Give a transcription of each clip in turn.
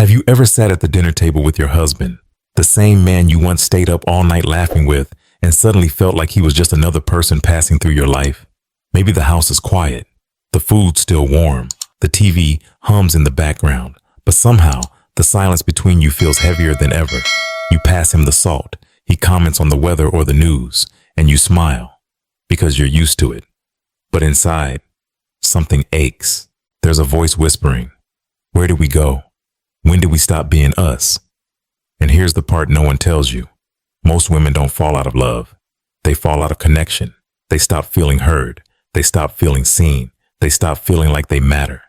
Have you ever sat at the dinner table with your husband, the same man you once stayed up all night laughing with, and suddenly felt like he was just another person passing through your life? Maybe the house is quiet, the food's still warm, the TV hums in the background, but somehow the silence between you feels heavier than ever. You pass him the salt, he comments on the weather or the news, and you smile because you're used to it. But inside, something aches. There's a voice whispering, "Where did we go? When did we stop being us?" And here's the part no one tells you. Most women don't fall out of love. They fall out of connection. They stop feeling heard. They stop feeling seen. They stop feeling like they matter.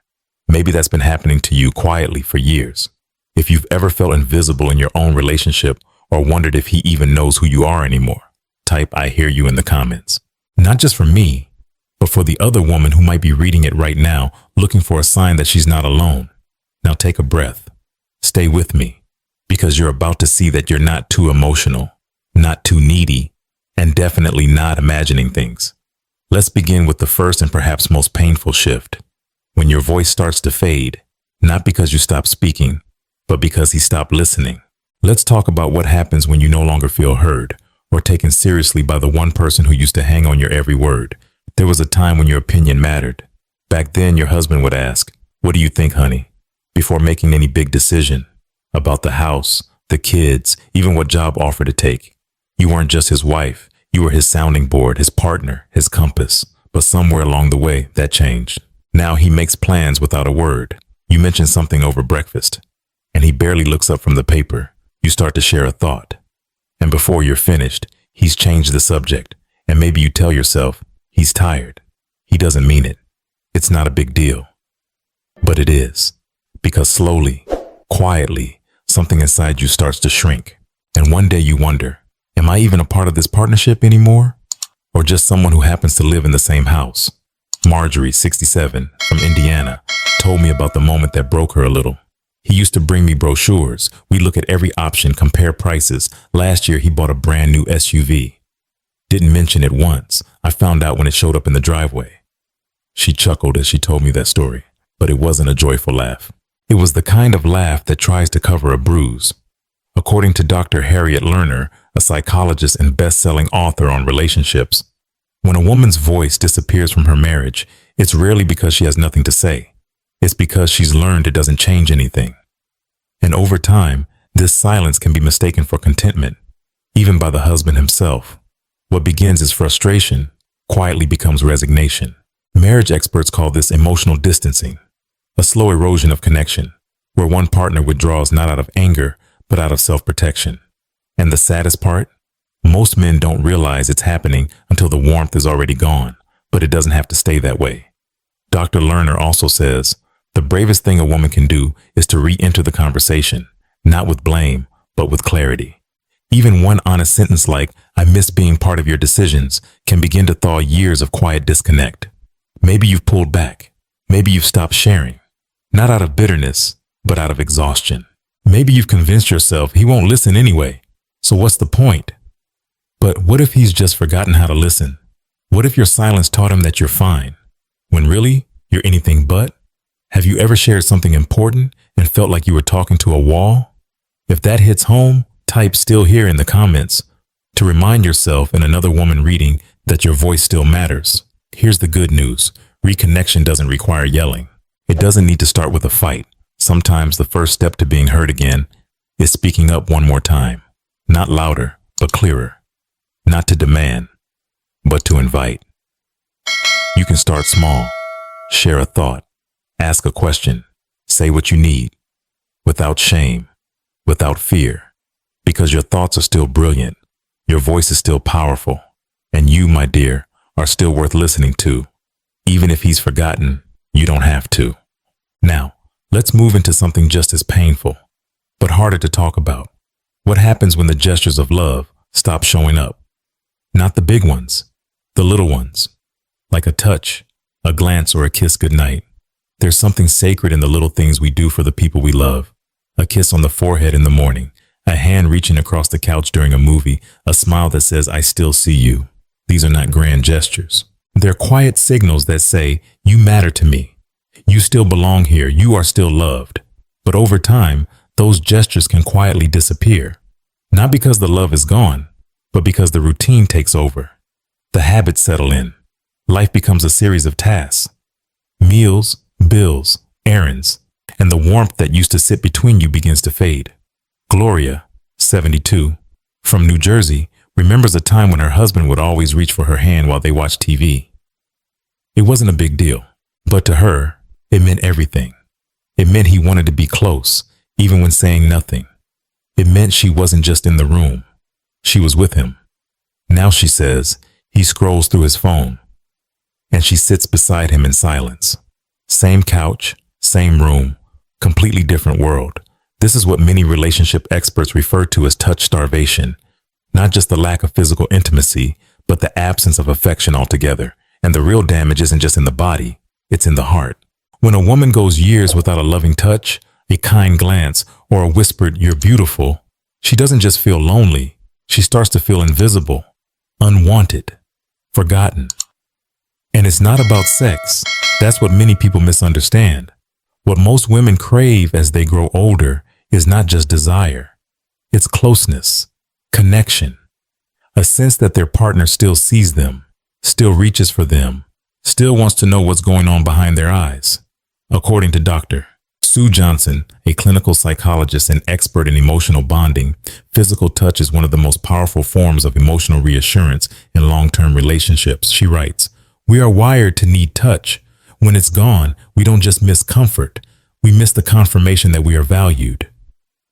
Maybe that's been happening to you quietly for years. If you've ever felt invisible in your own relationship or wondered if he even knows who you are anymore, type "I hear you" in the comments. Not just for me, but for the other woman who might be reading it right now, looking for a sign that she's not alone. Now take a breath. Stay with me, because you're about to see that you're not too emotional, not too needy, and definitely not imagining things. Let's begin with the first and perhaps most painful shift. When your voice starts to fade, not because you stop speaking, but because he stopped listening. Let's talk about what happens when you no longer feel heard or taken seriously by the one person who used to hang on your every word. There was a time when your opinion mattered. Back then, your husband would ask, "What do you think, honey?" before making any big decision about the house, the kids, even what job offer to take. You weren't just his wife. You were his sounding board, his partner, his compass. But somewhere along the way, that changed. Now he makes plans without a word. You mention something over breakfast, and he barely looks up from the paper. You start to share a thought. And before you're finished, he's changed the subject. And maybe you tell yourself, he's tired. He doesn't mean it. It's not a big deal. But it is. Because slowly, quietly, something inside you starts to shrink. And one day you wonder, am I even a part of this partnership anymore? Or just someone who happens to live in the same house? Marjorie, 67, from Indiana, told me about the moment that broke her a little. He used to bring me brochures. We look at every option, compare prices. Last year, he bought a brand new SUV. Didn't mention it once. I found out when it showed up in the driveway. She chuckled as she told me that story, but it wasn't a joyful laugh. It was the kind of laugh that tries to cover a bruise. According to Dr. Harriet Lerner, a psychologist and best-selling author on relationships, when a woman's voice disappears from her marriage, it's rarely because she has nothing to say. It's because she's learned it doesn't change anything. And over time, this silence can be mistaken for contentment, even by the husband himself. What begins as frustration quietly becomes resignation. Marriage experts call this emotional distancing, a slow erosion of connection, where one partner withdraws not out of anger, but out of self-protection. And the saddest part? Most men don't realize it's happening until the warmth is already gone, but it doesn't have to stay that way. Dr. Lerner also says, the bravest thing a woman can do is to re-enter the conversation, not with blame, but with clarity. Even one honest sentence like, "I miss being part of your decisions," can begin to thaw years of quiet disconnect. Maybe you've pulled back. Maybe you've stopped sharing. Not out of bitterness, but out of exhaustion. Maybe you've convinced yourself he won't listen anyway. So what's the point? But what if he's just forgotten how to listen? What if your silence taught him that you're fine, when really you're anything but? Have you ever shared something important and felt like you were talking to a wall? If that hits home, type "still here" in the comments to remind yourself and another woman reading that your voice still matters. Here's the good news. Reconnection doesn't require yelling. It doesn't need to start with a fight. Sometimes the first step to being heard again is speaking up one more time. Not louder, but clearer. Not to demand, but to invite. You can start small. Share a thought. Ask a question. Say what you need. Without shame. Without fear. Because your thoughts are still brilliant. Your voice is still powerful. And you, my dear, are still worth listening to. Even if he's forgotten, you don't have to. Now, let's move into something just as painful, but harder to talk about. What happens when the gestures of love stop showing up? Not the big ones, the little ones, like a touch, a glance, or a kiss goodnight. There's something sacred in the little things we do for the people we love. A kiss on the forehead in the morning, a hand reaching across the couch during a movie, a smile that says, "I still see you." These are not grand gestures. They're quiet signals that say, "You matter to me. You still belong here. You are still loved." But over time, those gestures can quietly disappear. Not because the love is gone, but because the routine takes over. The habits settle in. Life becomes a series of tasks. Meals, bills, errands, and the warmth that used to sit between you begins to fade. Gloria, 72, from New Jersey, remembers a time when her husband would always reach for her hand while they watched TV. It wasn't a big deal, but to her, it meant everything. It meant he wanted to be close, even when saying nothing. It meant she wasn't just in the room. She was with him. Now she says he scrolls through his phone, and she sits beside him in silence. Same couch, same room, completely different world. This is what many relationship experts refer to as touch starvation. Not just the lack of physical intimacy, but the absence of affection altogether. And the real damage isn't just in the body, it's in the heart. When a woman goes years without a loving touch, a kind glance, or a whispered, "You're beautiful," she doesn't just feel lonely. She starts to feel invisible, unwanted, forgotten. And it's not about sex. That's what many people misunderstand. What most women crave as they grow older is not just desire. It's closeness, connection, a sense that their partner still sees them, still reaches for them, still wants to know what's going on behind their eyes. According to Dr. Sue Johnson, a clinical psychologist and expert in emotional bonding, physical touch is one of the most powerful forms of emotional reassurance in long-term relationships. She writes, "We are wired to need touch. When it's gone, we don't just miss comfort, we miss the confirmation that we are valued.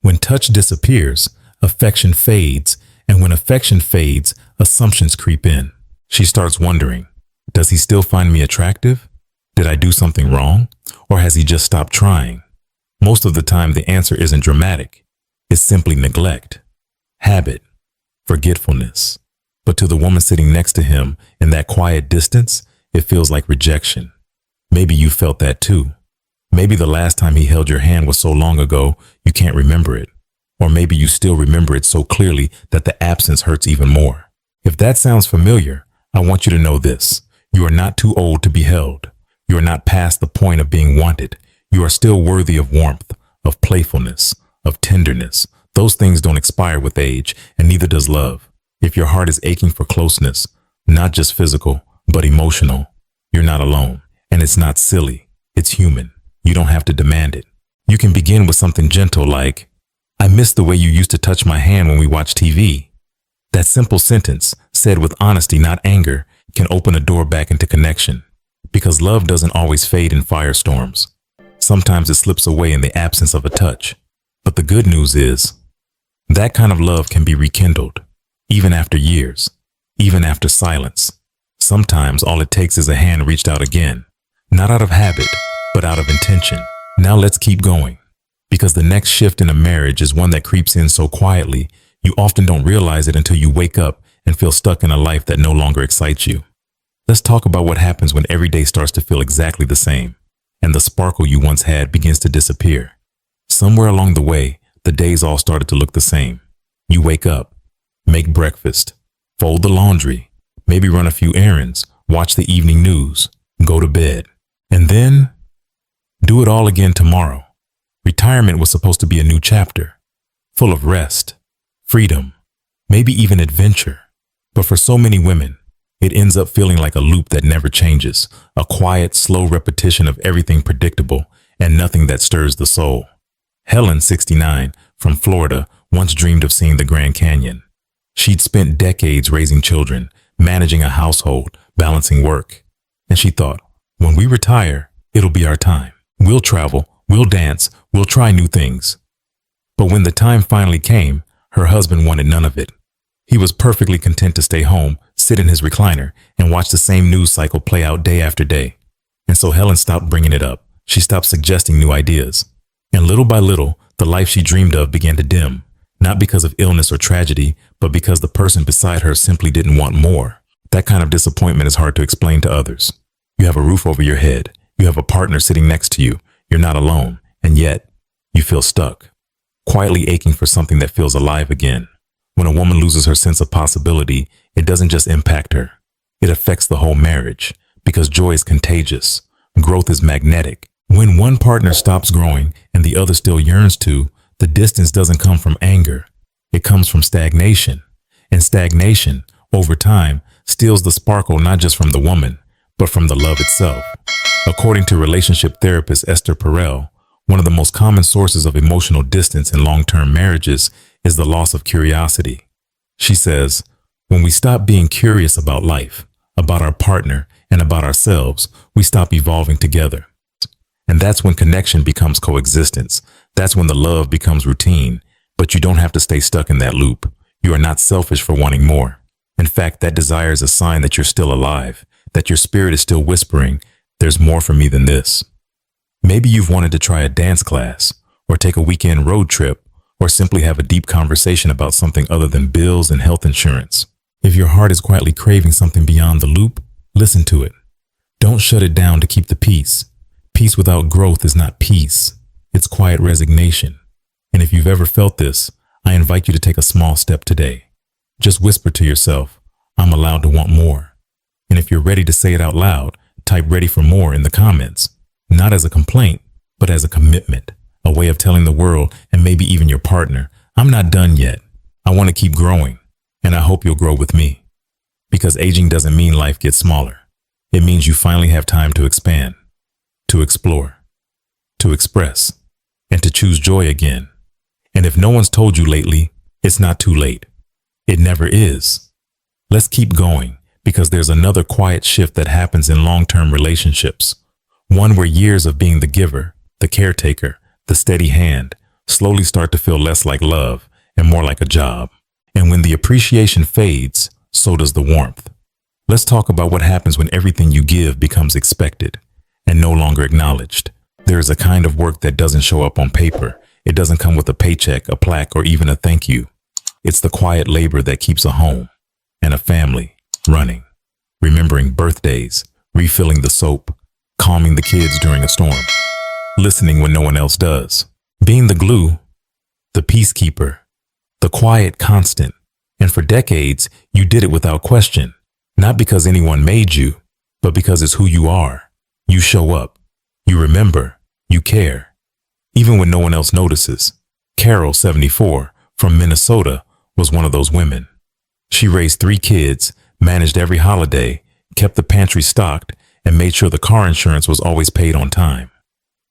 When touch disappears, affection fades, and when affection fades, assumptions creep in." She starts wondering, does he still find me attractive? Did I do something wrong? Or has he just stopped trying? Most of the time, the answer isn't dramatic. It's simply neglect, habit, forgetfulness. But to the woman sitting next to him in that quiet distance, it feels like rejection. Maybe you felt that too. Maybe the last time he held your hand was so long ago, you can't remember it. Or maybe you still remember it so clearly that the absence hurts even more. If that sounds familiar, I want you to know this. You are not too old to be held. You are not past the point of being wanted. You are still worthy of warmth, of playfulness, of tenderness. Those things don't expire with age, and neither does love. If your heart is aching for closeness, not just physical, but emotional, you're not alone. And it's not silly. It's human. You don't have to demand it. You can begin with something gentle like, "I miss the way you used to touch my hand when we watched TV." That simple sentence, said with honesty, not anger, can open a door back into connection. Because love doesn't always fade in firestorms. Sometimes it slips away in the absence of a touch. But the good news is, that kind of love can be rekindled, even after years, even after silence. Sometimes all it takes is a hand reached out again, not out of habit, but out of intention. Now let's keep going. Because the next shift in a marriage is one that creeps in so quietly, you often don't realize it until you wake up and feel stuck in a life that no longer excites you. Let's talk about what happens when every day starts to feel exactly the same, and the sparkle you once had begins to disappear. Somewhere along the way, the days all started to look the same. You wake up, make breakfast, fold the laundry, maybe run a few errands, watch the evening news, go to bed, and then do it all again tomorrow. Retirement was supposed to be a new chapter, full of rest, freedom, maybe even adventure. But for so many women, it ends up feeling like a loop that never changes, a quiet, slow repetition of everything predictable and nothing that stirs the soul. Helen, 69, from Florida, once dreamed of seeing the Grand Canyon. She'd spent decades raising children, managing a household, balancing work. And she thought, when we retire, it'll be our time. We'll travel, we'll dance, we'll try new things. But when the time finally came, her husband wanted none of it. He was perfectly content to stay home, sit in his recliner, and watch the same news cycle play out day after day. And so Helen stopped bringing it up. She stopped suggesting new ideas. And little by little, the life she dreamed of began to dim, not because of illness or tragedy, but because the person beside her simply didn't want more. That kind of disappointment is hard to explain to others. You have a roof over your head. You have a partner sitting next to you. You're not alone. And yet, you feel stuck, quietly aching for something that feels alive again. When a woman loses her sense of possibility, it doesn't just impact her. It affects the whole marriage, because joy is contagious. Growth is magnetic. When one partner stops growing and the other still yearns to, The distance doesn't come from anger. It comes from stagnation. And stagnation, over time, steals the sparkle not just from the woman, but from the love itself. According to relationship therapist Esther Perel, one of the most common sources of emotional distance in long-term marriages is the loss of curiosity. She says, when we stop being curious about life, about our partner, and about ourselves, we stop evolving together. And that's when connection becomes coexistence. That's when the love becomes routine. But you don't have to stay stuck in that loop. You are not selfish for wanting more. In fact, that desire is a sign that you're still alive, that your spirit is still whispering, there's more for me than this. Maybe you've wanted to try a dance class, or take a weekend road trip, or simply have a deep conversation about something other than bills and health insurance. If your heart is quietly craving something beyond the loop, listen to it. Don't shut it down to keep the peace. Peace without growth is not peace. It's quiet resignation. And if you've ever felt this, I invite you to take a small step today. Just whisper to yourself, I'm allowed to want more. And if you're ready to say it out loud, type ready for more in the comments. Not as a complaint, but as a commitment, a way of telling the world and maybe even your partner, I'm not done yet. I want to keep growing, and I hope you'll grow with me. Because aging doesn't mean life gets smaller. It means you finally have time to expand, to explore, to express, and to choose joy again. And if no one's told you lately, it's not too late. It never is. Let's keep going, because there's another quiet shift that happens in long-term relationships. One where years of being the giver, the caretaker, the steady hand, slowly start to feel less like love and more like a job. And when the appreciation fades, so does the warmth. Let's talk about what happens when everything you give becomes expected and no longer acknowledged. There is a kind of work that doesn't show up on paper. It doesn't come with a paycheck, a plaque, or even a thank you. It's the quiet labor that keeps a home and a family running, remembering birthdays, refilling the soap, calming the kids during a storm, listening when no one else does, being the glue, the peacekeeper, the quiet constant. And for decades, you did it without question, not because anyone made you, but because it's who you are. You show up, you remember, you care, even when no one else notices. Carol, 74, from Minnesota, was one of those women. She raised 3 kids, managed every holiday, kept the pantry stocked, and made sure the car insurance was always paid on time.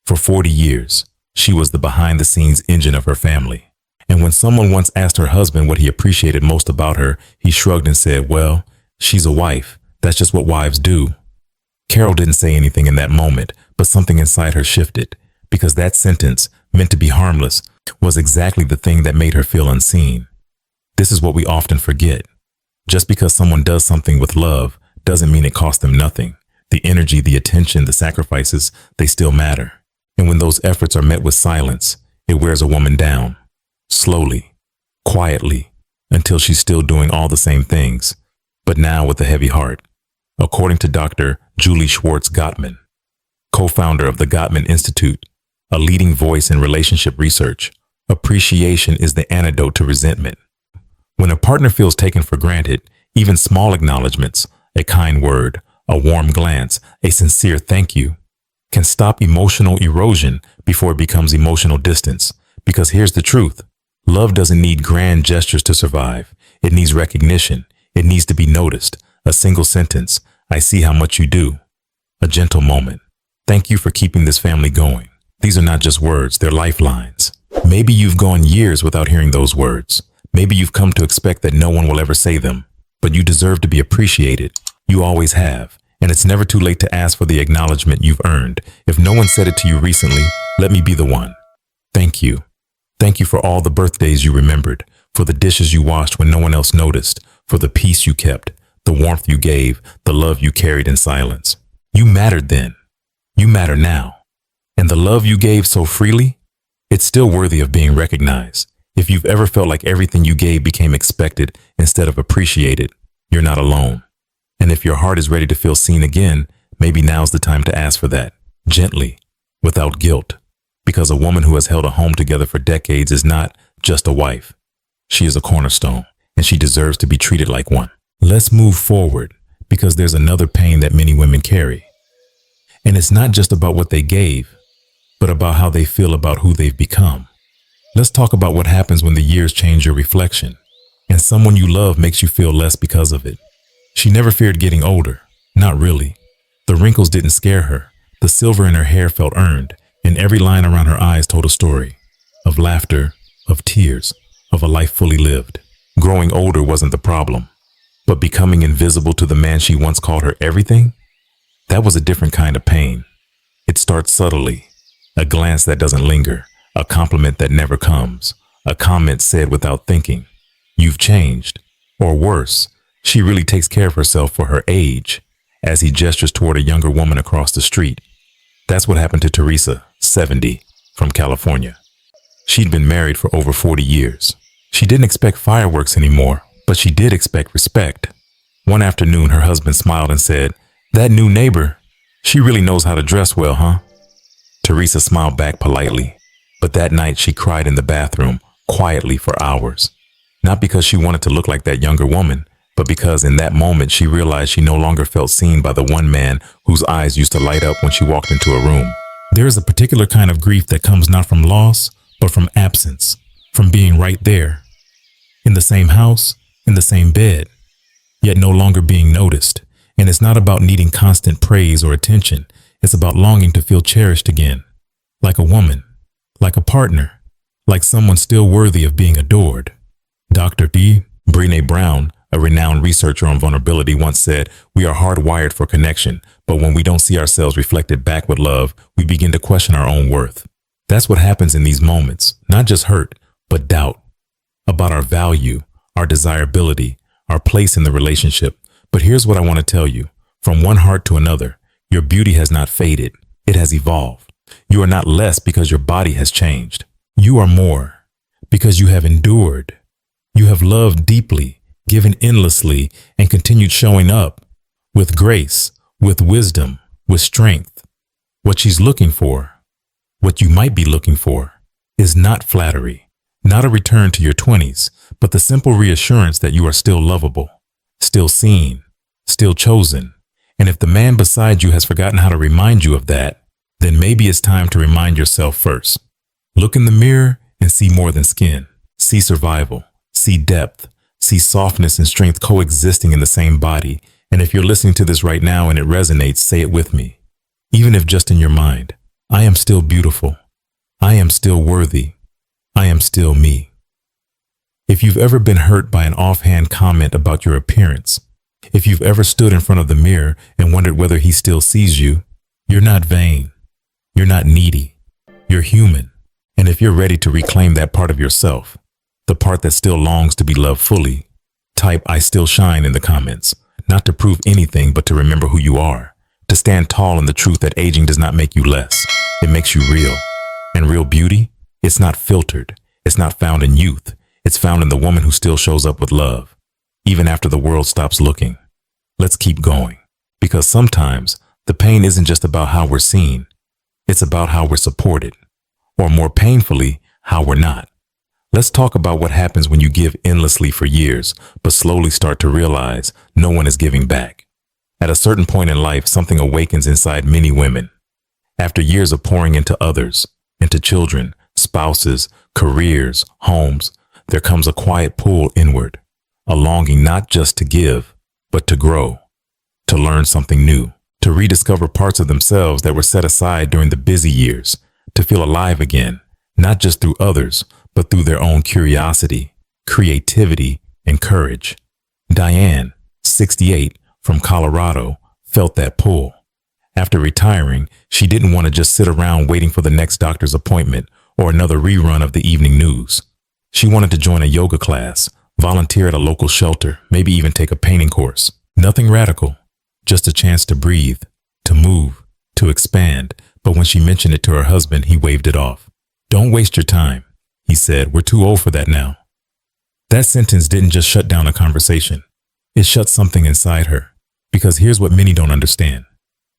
For 40 years, she was the behind-the-scenes engine of her family. And when someone once asked her husband what he appreciated most about her, he shrugged and said, well, she's a wife. That's just what wives do. Carol didn't say anything in that moment, but something inside her shifted, because that sentence, meant to be harmless, was exactly the thing that made her feel unseen. This is what we often forget. Just because someone does something with love doesn't mean it costs them nothing. The energy, the attention, the sacrifices, they still matter. And when those efforts are met with silence, it wears a woman down. Slowly, quietly, until she's still doing all the same things, but now with a heavy heart. According to Dr. Julie Schwartz Gottman, co-founder of the Gottman Institute, a leading voice in relationship research, appreciation is the antidote to resentment. When a partner feels taken for granted, even small acknowledgments, a kind word, a warm glance, a sincere thank you, can stop emotional erosion before it becomes emotional distance. Because here's the truth. Love doesn't need grand gestures to survive. It needs recognition. It needs to be noticed. A single sentence, I see how much you do. A gentle moment, thank you for keeping this family going. These are not just words, they're lifelines. Maybe you've gone years without hearing those words. Maybe you've come to expect that no one will ever say them, but you deserve to be appreciated. You always have, and it's never too late to ask for the acknowledgement you've earned. If no one said it to you recently, let me be the one. Thank you. Thank you for all the birthdays you remembered, for the dishes you washed when no one else noticed, for the peace you kept, the warmth you gave, the love you carried in silence. You mattered then. You matter now. And the love you gave so freely, it's still worthy of being recognized. If you've ever felt like everything you gave became expected instead of appreciated, you're not alone. And if your heart is ready to feel seen again, maybe now's the time to ask for that, gently, without guilt. Because a woman who has held a home together for decades is not just a wife. She is a cornerstone, and she deserves to be treated like one. Let's move forward, because there's another pain that many women carry. And it's not just about what they gave, but about how they feel about who they've become. Let's talk about what happens when the years change your reflection, and someone you love makes you feel less because of it. She never feared getting older. Not really. The wrinkles didn't scare her. The silver in her hair felt earned, and every line around her eyes told a story. Of laughter, of tears, of a life fully lived. Growing older wasn't the problem, but becoming invisible to the man she once called her everything? That was a different kind of pain. It starts subtly. A glance that doesn't linger, a compliment that never comes, a comment said without thinking. You've changed. Or worse, she really takes care of herself for her age, as he gestures toward a younger woman across the street. That's what happened to Teresa, 70, from California. She'd been married for over 40 years. She didn't expect fireworks anymore, but she did expect respect. One afternoon, her husband smiled and said, "That new neighbor, she really knows how to dress well, huh?" Teresa smiled back politely, but that night she cried in the bathroom, quietly for hours. Not because she wanted to look like that younger woman, but because in that moment she realized she no longer felt seen by the one man whose eyes used to light up when she walked into a room. There is a particular kind of grief that comes not from loss, but from absence, from being right there, in the same house, in the same bed, yet no longer being noticed. And it's not about needing constant praise or attention. It's about longing to feel cherished again, like a woman, like a partner, like someone still worthy of being adored. Dr. Brené Brown, a renowned researcher on vulnerability, once said, "We are hardwired for connection, but when we don't see ourselves reflected back with love, we begin to question our own worth." That's what happens in these moments, not just hurt, but doubt about our value, our desirability, our place in the relationship. But here's what I want to tell you. From one heart to another, your beauty has not faded. It has evolved. You are not less because your body has changed. You are more because you have endured. You have loved deeply, given endlessly, and continued showing up with grace, with wisdom, with strength. What she's looking for, what you might be looking for, is not flattery, not a return to your 20s, but the simple reassurance that you are still lovable, still seen, still chosen. And if the man beside you has forgotten how to remind you of that, then maybe it's time to remind yourself first. Look in the mirror and see more than skin. See survival, see depth, see softness and strength coexisting in the same body. And if you're listening to this right now and it resonates, say it with me. Even if just in your mind, I am still beautiful. I am still worthy. I am still me. If you've ever been hurt by an offhand comment about your appearance, if you've ever stood in front of the mirror and wondered whether he still sees you, you're not vain. You're not needy. You're human. And if you're ready to reclaim that part of yourself, the part that still longs to be loved fully, type "I still shine" in the comments, not to prove anything, but to remember who you are, to stand tall in the truth that aging does not make you less. It makes you real. And real beauty, it's not filtered. It's not found in youth. It's found in the woman who still shows up with love, even after the world stops looking. Let's keep going, because sometimes the pain isn't just about how we're seen. It's about how we're supported, or more painfully, how we're not. Let's talk about what happens when you give endlessly for years, but slowly start to realize no one is giving back. At a certain point in life, something awakens inside many women. After years of pouring into others, into children, spouses, careers, homes, there comes a quiet pull inward, a longing not just to give, but to grow, to learn something new, to rediscover parts of themselves that were set aside during the busy years, to feel alive again, not just through others, but through their own curiosity, creativity, and courage. Diane, 68, from Colorado, felt that pull. After retiring, she didn't want to just sit around waiting for the next doctor's appointment or another rerun of the evening news. She wanted to join a yoga class, volunteer at a local shelter, maybe even take a painting course. Nothing radical, just a chance to breathe, to move, to expand. But when she mentioned it to her husband, he waved it off. "Don't waste your time," he said. "We're too old for that now." That sentence didn't just shut down a conversation. It shut something inside her. Because here's what many don't understand.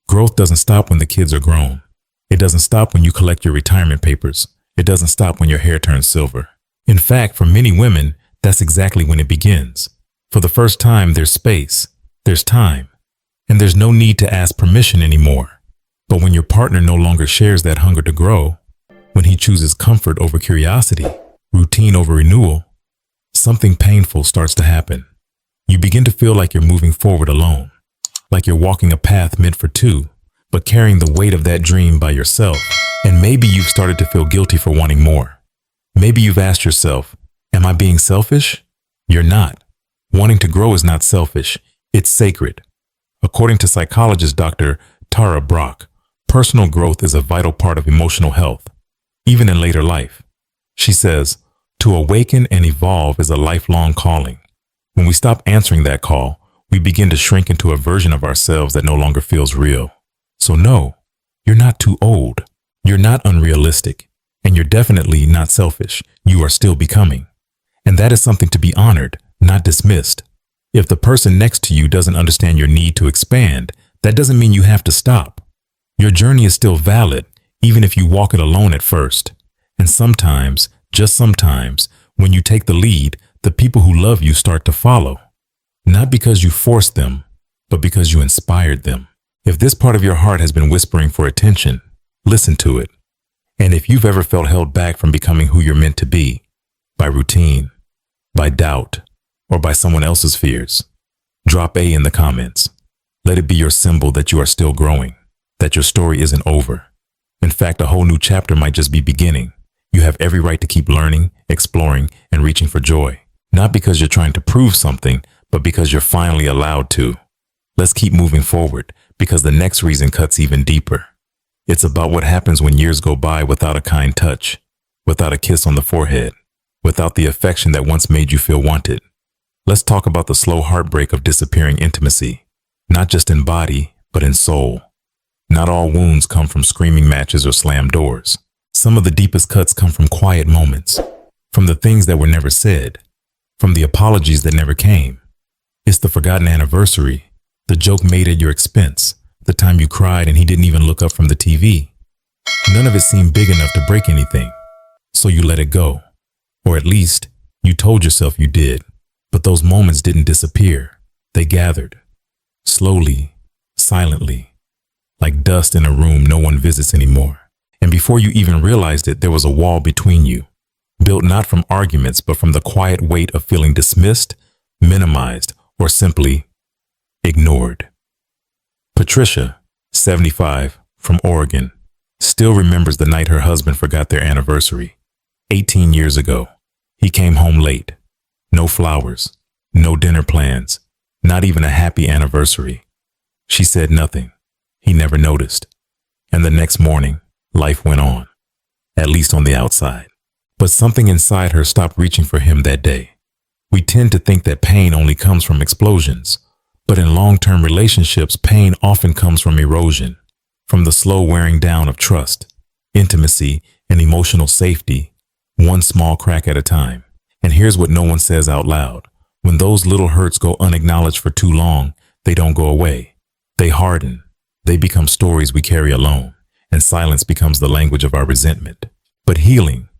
Growth doesn't stop when the kids are grown. It doesn't stop when you collect your retirement papers. It doesn't stop when your hair turns silver. In fact, for many women, that's exactly when it begins. For the first time, there's space, there's time, and there's no need to ask permission anymore. But when your partner no longer shares that hunger to grow, when he chooses comfort over curiosity, routine over renewal, something painful starts to happen. You begin to feel like you're moving forward alone, like you're walking a path meant for two, but carrying the weight of that dream by yourself. And maybe you've started to feel guilty for wanting more. Maybe you've asked yourself, am I being selfish? You're not. Wanting to grow is not selfish. It's sacred. According to psychologist Dr. Tara Brach, personal growth is a vital part of emotional health, even in later life. She says, to awaken and evolve is a lifelong calling. When we stop answering that call, we begin to shrink into a version of ourselves that no longer feels real. So no, you're not too old. You're not unrealistic. And you're definitely not selfish. You are still becoming. And that is something to be honored, not dismissed. If the person next to you doesn't understand your need to expand, that doesn't mean you have to stop. Your journey is still valid, even if you walk it alone at first. And sometimes, just sometimes, when you take the lead, the people who love you start to follow. Not because you forced them, but because you inspired them. If this part of your heart has been whispering for attention, listen to it. And if you've ever felt held back from becoming who you're meant to be, by routine, by doubt, or by someone else's fears, drop A in the comments. Let it be your symbol that you are still growing, that your story isn't over. In fact, a whole new chapter might just be beginning. You have every right to keep learning, exploring, and reaching for joy. Not because you're trying to prove something, but because you're finally allowed to. Let's keep moving forward, because the next reason cuts even deeper. It's about what happens when years go by without a kind touch, without a kiss on the forehead, without the affection that once made you feel wanted. Let's talk about the slow heartbreak of disappearing intimacy, not just in body, but in soul. Not all wounds come from screaming matches or slammed doors. Some of the deepest cuts come from quiet moments, from the things that were never said, from the apologies that never came. It's the forgotten anniversary, the joke made at your expense, the time you cried and he didn't even look up from the TV. None of it seemed big enough to break anything, so you let it go. Or at least, you told yourself you did. But those moments didn't disappear. They gathered. Slowly, silently, like dust in a room no one visits anymore. And before you even realized it, there was a wall between you, built not from arguments, but from the quiet weight of feeling dismissed, minimized, or simply ignored. Patricia, 75, from Oregon, still remembers the night her husband forgot their anniversary. 18 years ago. He came home late. No flowers, no dinner plans, not even a happy anniversary. She said nothing. He never noticed. And the next morning, life went on, at least on the outside. But something inside her stopped reaching for him that day. We tend to think that pain only comes from explosions, but in long-term relationships, pain often comes from erosion, from the slow wearing down of trust, intimacy, and emotional safety, one small crack at a time. And here's what no one says out loud. When those little hurts go unacknowledged for too long, they don't go away. They harden. They become stories we carry alone, and silence becomes the language of our resentment. But healing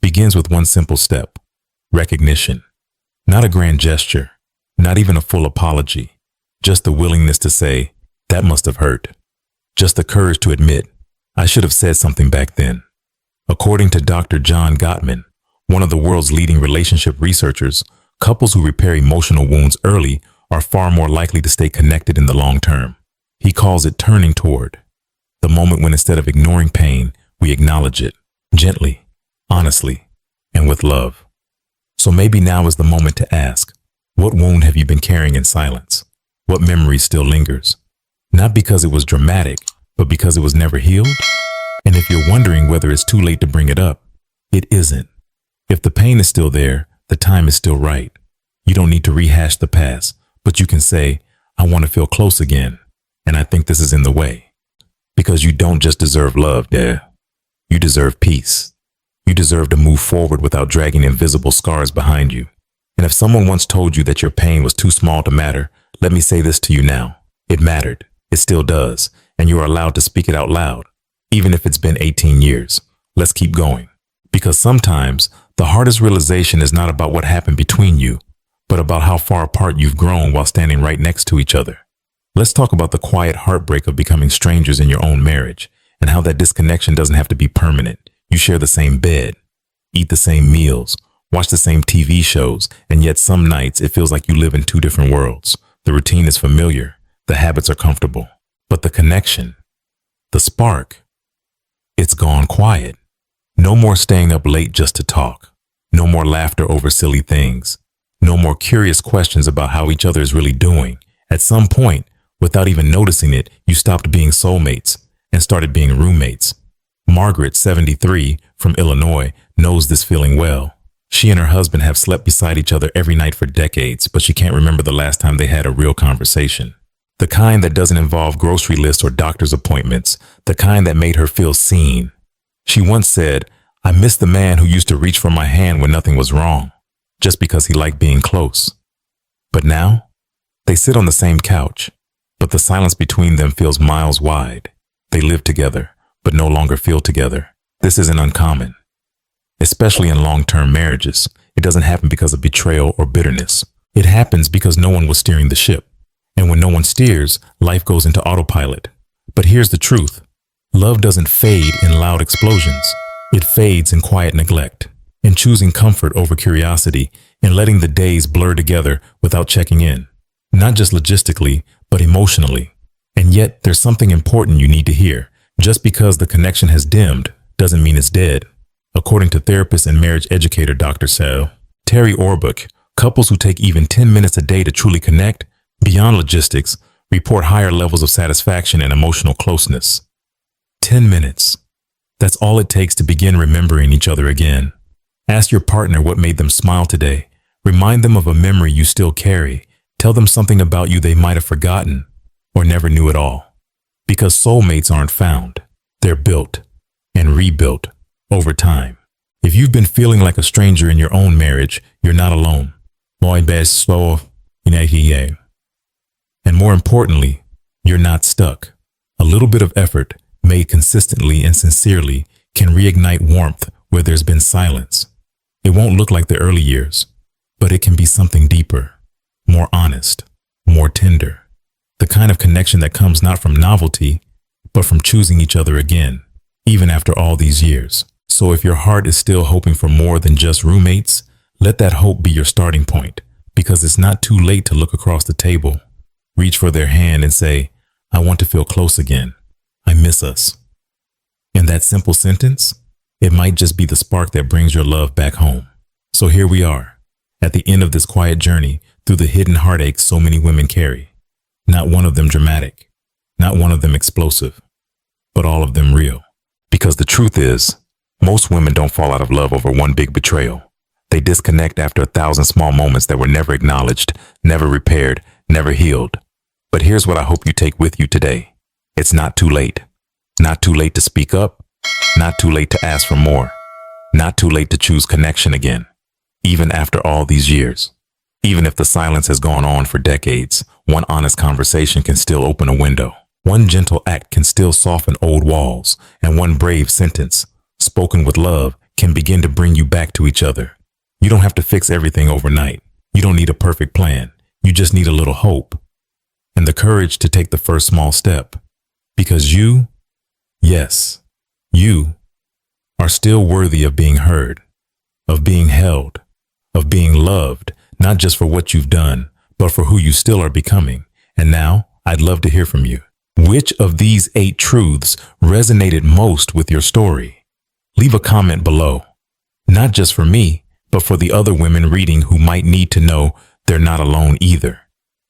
begins with one simple step: recognition. Not a grand gesture, not even a full apology, just the willingness to say, that must have hurt. Just the courage to admit, I should have said something back then. According to Dr. John Gottman, one of the world's leading relationship researchers, couples who repair emotional wounds early are far more likely to stay connected in the long term. He calls it turning toward, the moment when instead of ignoring pain, we acknowledge it, gently, honestly, and with love. So maybe now is the moment to ask, what wound have you been carrying in silence? What memory still lingers? Not because it was dramatic, but because it was never healed? And if you're wondering whether it's too late to bring it up, it isn't. If the pain is still there, the time is still right. You don't need to rehash the past, but you can say, I want to feel close again, and I think this is in the way. Because you don't just deserve love, dear. You deserve peace. You deserve to move forward without dragging invisible scars behind you. And if someone once told you that your pain was too small to matter, let me say this to you now. It mattered. It still does. And you are allowed to speak it out loud, even if it's been 18 years. Let's keep going. Because sometimes the hardest realization is not about what happened between you, but about how far apart you've grown while standing right next to each other. Let's talk about the quiet heartbreak of becoming strangers in your own marriage, and how that disconnection doesn't have to be permanent. You share the same bed, eat the same meals, watch the same TV shows, and yet some nights it feels like you live in two different worlds. The routine is familiar, the habits are comfortable, but the connection, the spark, it's gone quiet. No more staying up late just to talk. No more laughter over silly things. No more curious questions about how each other is really doing. At some point, without even noticing it, you stopped being soulmates and started being roommates. Margaret, 73, from Illinois, knows this feeling well. She and her husband have slept beside each other every night for decades, but she can't remember the last time they had a real conversation. The kind that doesn't involve grocery lists or doctor's appointments, the kind that made her feel seen. She once said, "I miss the man who used to reach for my hand when nothing was wrong, just because he liked being close." But now, they sit on the same couch, but the silence between them feels miles wide. They live together, but no longer feel together. This isn't uncommon. Especially in long-term marriages, it doesn't happen because of betrayal or bitterness. It happens because no one was steering the ship. And when no one steers, life goes into autopilot. But here's the truth. Love doesn't fade in loud explosions. It fades in quiet neglect, in choosing comfort over curiosity, in letting the days blur together without checking in. Not just logistically, but emotionally. And yet, there's something important you need to hear. Just because the connection has dimmed doesn't mean it's dead. According to therapist and marriage educator Dr. Terry Orbuch, couples who take even 10 minutes a day to truly connect, beyond logistics, report higher levels of satisfaction and emotional closeness. 10 minutes. That's all it takes to begin remembering each other again. Ask your partner what made them smile today. Remind them of a memory you still carry. Tell them something about you they might have forgotten or never knew at all. Because soulmates aren't found. They're built and rebuilt over time. If you've been feeling like a stranger in your own marriage, you're not alone. And more importantly, you're not stuck. A little bit of effort, made consistently and sincerely, can reignite warmth where there's been silence. It won't look like the early years, but it can be something deeper, more honest, more tender. The kind of connection that comes not from novelty, but from choosing each other again, even after all these years. So if your heart is still hoping for more than just roommates, let that hope be your starting point, because it's not too late to look across the table, reach for their hand and say, "I want to feel close again. I miss us." In that simple sentence, it might just be the spark that brings your love back home. So here we are, at the end of this quiet journey through the hidden heartaches so many women carry. Not one of them dramatic, not one of them explosive, but all of them real. Because the truth is, most women don't fall out of love over one big betrayal. They disconnect after 1,000 small moments that were never acknowledged, never repaired, never healed. But here's what I hope you take with you today. It's not too late. Not too late to speak up. Not too late to ask for more. Not too late to choose connection again. Even after all these years. Even if the silence has gone on for decades, one honest conversation can still open a window. One gentle act can still soften old walls, and one brave sentence, spoken with love, can begin to bring you back to each other. You don't have to fix everything overnight. You don't need a perfect plan. You just need a little hope and the courage to take the first small step. Because you, yes, you are still worthy of being heard, of being held, of being loved, not just for what you've done, but for who you still are becoming. And now, I'd love to hear from you. Which of these 8 truths resonated most with your story? Leave a comment below. Not just for me, but for the other women reading who might need to know they're not alone either.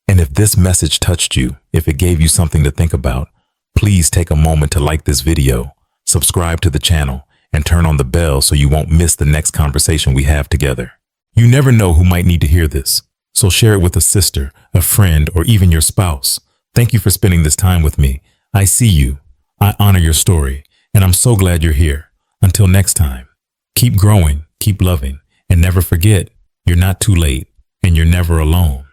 And if this message touched you, if it gave you something to think about, please take a moment to like this video, subscribe to the channel, and turn on the bell so you won't miss the next conversation we have together. You never know who might need to hear this, so share it with a sister, a friend, or even your spouse. Thank you for spending this time with me. I see you, I honor your story, and I'm so glad you're here. Until next time, keep growing, keep loving, and never forget, you're not too late, and you're never alone.